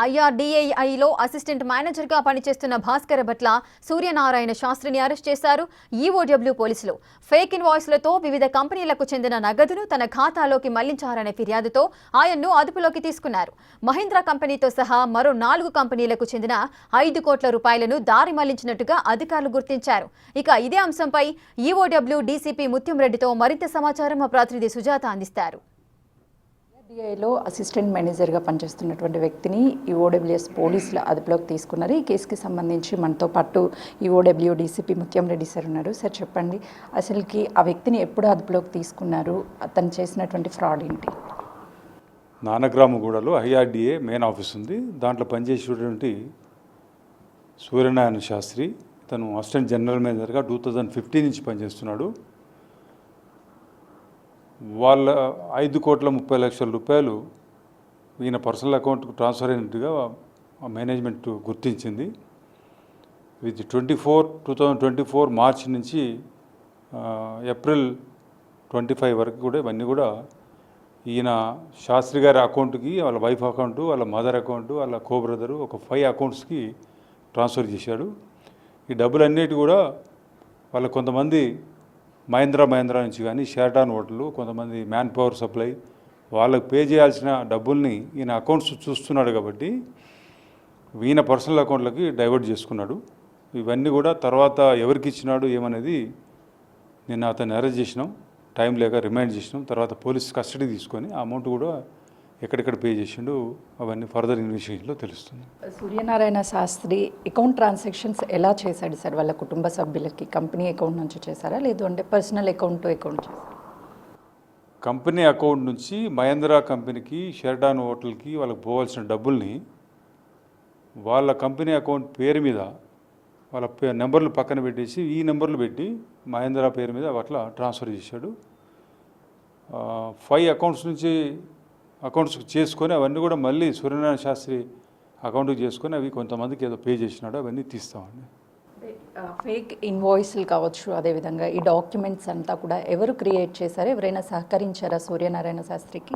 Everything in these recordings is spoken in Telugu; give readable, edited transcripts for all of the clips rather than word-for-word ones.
ఐఆర్డీఏఐలో అసిస్టెంట్ మేనేజర్గా పనిచేస్తున్న భాస్కర్ భట్ల సూర్యనారాయణ శాస్త్రిని అరెస్ట్ చేశారు ఈఓడబ్ల్యూ పోలీసులు. ఫేక్ ఇన్వాయిస్లతో వివిధ కంపెనీలకు చెందిన నగదును తన ఖాతాలోకి మళ్లించారనే ఫిర్యాదుతో ఆయన్ను అదుపులోకి తీసుకున్నారు. మహీంద్రా కంపెనీతో సహా మరో 4 కంపెనీలకు చెందిన 5 కోట్ల రూపాయలను దారి మళ్లించినట్టుగా అధికారులు గుర్తించారు. ఇక ఇదే అంశంపై ఈఓడబ్ల్యూ డీసీపీ ముత్యంరెడ్డితో మరింత సమాచారం మా ప్రతినిధి సుజాత అందిస్తారు. ఐఆర్డీఐలో అసిస్టెంట్ మేనేజర్గా పనిచేస్తున్నటువంటి వ్యక్తిని ఈఓడబ్ల్యూఎస్ పోలీసులు అదుపులోకి తీసుకున్నారు. ఈ కేసుకి సంబంధించి మనతో పాటు ఈఓడబ్ల్యూ డీసీపీ ముత్యంరెడ్డి సార్ ఉన్నారు. సార్ చెప్పండి, అసలుకి ఆ వ్యక్తిని ఎప్పుడు అదుపులోకి తీసుకున్నారు, అతను చేసినటువంటి ఫ్రాడ్ ఏంటి? నానగ్రామగూడలో ఐఆర్డీఏ మెయిన్ ఆఫీస్ ఉంది. దాంట్లో పనిచేసేటువంటి సూర్యనారాయణ శాస్త్రి, తను అసిస్టెంట్ జనరల్ మేనేజర్గా 2015 నుంచి పనిచేస్తున్నాడు. వాళ్ళ 5,30,00,000 రూపాయలు ఈయన పర్సనల్ అకౌంట్కు ట్రాన్స్ఫర్ అయినట్టుగా మేనేజ్మెంట్ గుర్తించింది. విత్ 2024 మార్చి నుంచి ఏప్రిల్ 25 వరకు కూడా ఇవన్నీ కూడా ఈయన శాస్త్రి గారి అకౌంట్కి, వాళ్ళ వైఫ్ అకౌంటు, వాళ్ళ మదర్ అకౌంటు, వాళ్ళ కో బ్రదరు ఒక 5 అకౌంట్స్కి ట్రాన్స్ఫర్ చేశాడు. ఈ డబ్బులన్నిటి కూడా వాళ్ళ కొంతమంది మహీంద్రా నుంచి కానీ షెరాటన్ హోటల్, కొంతమంది మ్యాన్ పవర్ సప్లై, వాళ్ళకు పే చేయాల్సిన డబ్బుల్ని ఈయన అకౌంట్స్ చూస్తున్నాడు కాబట్టి ఈయన పర్సనల్ అకౌంట్లకి డైవర్ట్ చేసుకున్నాడు. ఇవన్నీ కూడా తర్వాత ఎవరికి ఇచ్చినాడు ఏమనేది నిన్న అతన్ని అరెస్ట్ చేసినాం, టైం లేక రిమైండ్ చేసినాం. తర్వాత పోలీస్ కస్టడీ తీసుకొని ఆ అమౌంట్ కూడా ఎక్కడెక్కడ పే చేసిండు అవన్నీ ఫర్దర్ ఇన్వెస్టిగేషన్లో తెలుస్తుంది. సూర్యనారాయణ శాస్త్రి అకౌంట్ ట్రాన్సాక్షన్స్ ఎలా చేశాడు సార్? వాళ్ళ కుటుంబ సభ్యులకి కంపెనీ అకౌంట్ నుంచి చేశారా, లేదు అంటే పర్సనల్ అకౌంట్ చేశారా? కంపెనీ అకౌంట్ నుంచి మహీంద్రా కంపెనీకి, షెరాటన్ హోటల్కి వాళ్ళకి పోవాల్సిన డబ్బుల్ని వాళ్ళ కంపెనీ అకౌంట్ పేరు మీద వాళ్ళ నెంబర్లు పక్కన పెట్టేసి ఈ నెంబర్లు పెట్టి మహీంద్రా పేరు మీద అట్లా ట్రాన్స్ఫర్ చేశాడు. 5 అకౌంట్స్ నుంచి అకౌంట్స్ చేసుకొని అవన్నీ కూడా మళ్ళీ సూర్యనారాయణ శాస్త్రి అకౌంట్కి చేసుకొని అవి కొంతమందికి ఏదో పే చేసినాడు, అవన్నీ తీస్తామండి. ఫేక్ ఇన్వాయిస్లు కావచ్చు, అదేవిధంగా ఈ డాక్యుమెంట్స్ అంతా కూడా ఎవరు క్రియేట్ చేశారు, ఎవరైనా సహకరించారా సూర్యనారాయణ శాస్త్రికి?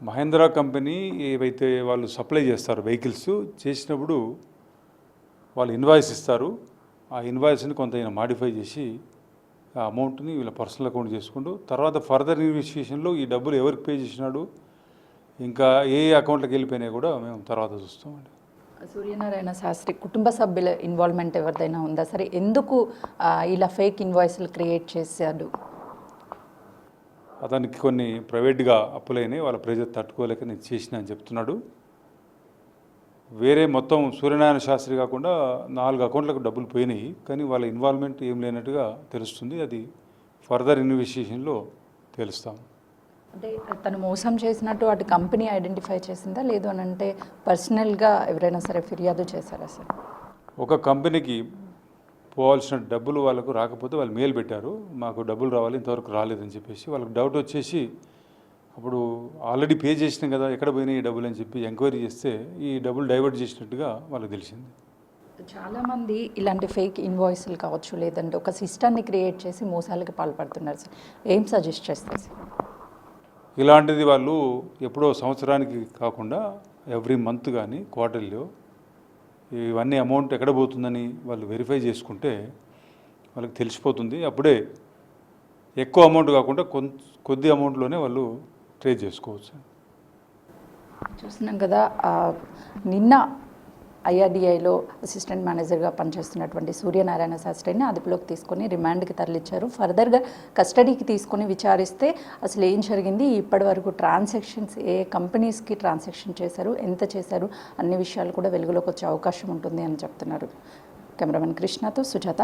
మహీంద్రా కంపెనీ ఏవైతే వాళ్ళు సప్లై చేస్తారు వెహికల్స్, చేసినప్పుడు వాళ్ళు ఇన్వాయిస్ ఇస్తారు. ఆ ఇన్వాయిస్ని కొంత మాడిఫై చేసి ఆ అమౌంట్ని వీళ్ళ పర్సనల్ అకౌంట్ చేసుకుంటూ తర్వాత ఫర్దర్ ఇన్వెస్టిగేషన్లో ఈ డబ్బులు ఎవరికి పే చేసినాడు, ఇంకా ఏ అకౌంట్లకు వెళ్ళిపోయినాయి కూడా మేము తర్వాత చూస్తామండి. సూర్యనారాయణ శాస్త్రి కుటుంబ సభ్యుల ఇన్వాల్వ్మెంట్ ఎవరిదైనా ఉందా సరే? ఎందుకు ఇలా ఫేక్ ఇన్వాయిస్లు క్రియేట్ చేశాడు? అతనికి కొన్ని ప్రైవేట్గా అప్పులైనాయి, వాళ్ళ ప్రెజర్ తట్టుకోలేక నేను చేసిన అని చెప్తున్నాడు. వేరే మొత్తం సూర్యనారాయణ శాస్త్రి కాకుండా 4 అకౌంట్లకు డబ్బులు పోయినాయి, కానీ వాళ్ళ ఇన్వాల్వ్మెంట్ ఏం లేనట్టుగా తెలుస్తుంది. అది ఫర్దర్ ఇన్వెస్టిగేషన్లో తెలుస్తాం. అంటే తను మోసం చేసినట్టు అటు కంపెనీ ఐడెంటిఫై చేసిందా, లేదు అని అంటే పర్సనల్గా ఎవరైనా సరే ఫిర్యాదు చేశారా సార్? ఒక కంపెనీకి పోవాల్సిన డబ్బులు వాళ్ళకు రాకపోతే వాళ్ళు మెయిల్ పెట్టారు, మాకు డబ్బులు రావాలి, ఇంతవరకు రాలేదని చెప్పేసి. వాళ్ళకి డౌట్ వచ్చేసి అప్పుడు ఆల్రెడీ పే చేసినాం కదా, ఎక్కడ పోయినాయి ఈ డబ్బులు అని చెప్పి ఎంక్వైరీ చేస్తే ఈ డబ్బులు డైవర్ట్ చేసినట్టుగా వాళ్ళకి తెలిసింది. చాలామంది ఇలాంటి ఫేక్ ఇన్వాయిస్లు కావచ్చు, లేదంటే ఒక సిస్టాన్ని క్రియేట్ చేసి మోసాలకు పాల్పడుతున్నారు సార్, ఏం సజెస్ట్ చేస్తారు సార్? ఇలాంటిది వాళ్ళు ఎప్పుడో సంవత్సరానికి కాకుండా ఎవ్రీ మంత్ కానీ క్వార్టర్లో ఇవన్నీ అమౌంట్ ఎక్కడ పోతుందని వాళ్ళు వెరిఫై చేసుకుంటే వాళ్ళకి తెలిసిపోతుంది. అప్పుడే ఎక్కువ అమౌంట్ కాకుండా కొద్ది అమౌంట్లోనే వాళ్ళు ట్రేడ్ చేసుకోవచ్చు. చూస్తున్నాం కదా, నిన్న ఐఆర్డీఐలో అసిస్టెంట్ మేనేజర్గా పనిచేస్తున్నటువంటి సూర్యనారాయణ శాస్త్రిని అదుపులోకి తీసుకొని రిమాండ్కి తరలించారు. ఫర్దర్గా కస్టడీకి తీసుకొని విచారిస్తే అసలు ఏం జరిగింది, ఇప్పటి వరకు ట్రాన్సాక్షన్స్ ఏ కంపెనీస్కి ట్రాన్సాక్షన్ చేశారు, ఎంత చేశారు, అన్ని విషయాలు కూడా వెలుగులోకి వచ్చే అవకాశం ఉంటుంది అని చెప్తున్నారు. కెమెరామెన్ కృష్ణతో సుజాత.